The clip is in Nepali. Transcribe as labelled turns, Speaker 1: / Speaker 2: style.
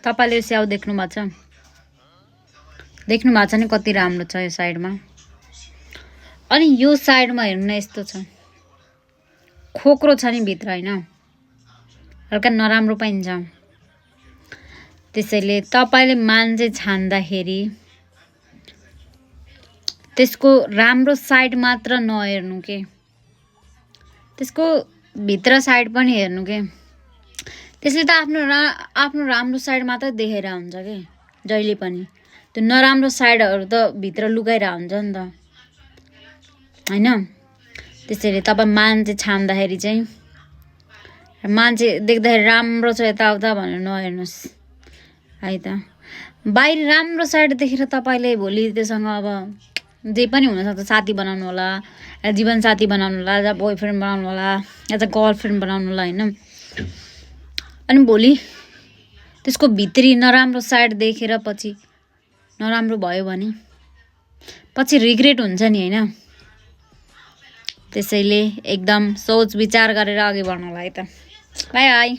Speaker 1: तपाईले स्याउ देख्नु भएको छ? देख्नु भएको छ नि कति राम्रो छ यो साइडमा। अनि यो साइडमा हेर्नु न यस्तो छ, खोक्रो छ नि भित्र हैन, हल्का नराम्रो पाइन्छ। त्यसैले तपाईले मान्छे छान्दाखेरि त्यसको राम्रो साइड मात्र नहेर्नु के, त्यसको भित्र साइड पनि हेर्नु के। त्यसले त आफ्नो राम्रो साइड मात्र देखेर हुन्छ के जहिले पनि, त्यो नराम्रो साइडहरु त भित्र लुकाइरा हुन्छ नि त हैन। त्यसैले तपाई मान्छे छान्दाखेरि चाहिँ मान्छे देख्दाखेरि राम्रो छ यताउता भनेर नहेर्नुस् है त। बाहिर राम्रो साइड देखेर तपाईले भोलि त्यससँग अब जे पनि हुन सक्छ, साथी बनाउनु होला, जीवन साथी बनाउनु होला, या बोयफ्रेन्ड बनाउनु होला, या त गर्लफ्रेन्ड बनाउनु होला हैन। अनि भोलि त्यसको भित्री नराम्रो साइड देखेर पछि नराम्रो भयो भने पछि रिग्रेट हुन्छ नि हैन। त्यसैले एकदम सोच विचार गरेर अघि बढ्नु होला है त। Bye bye.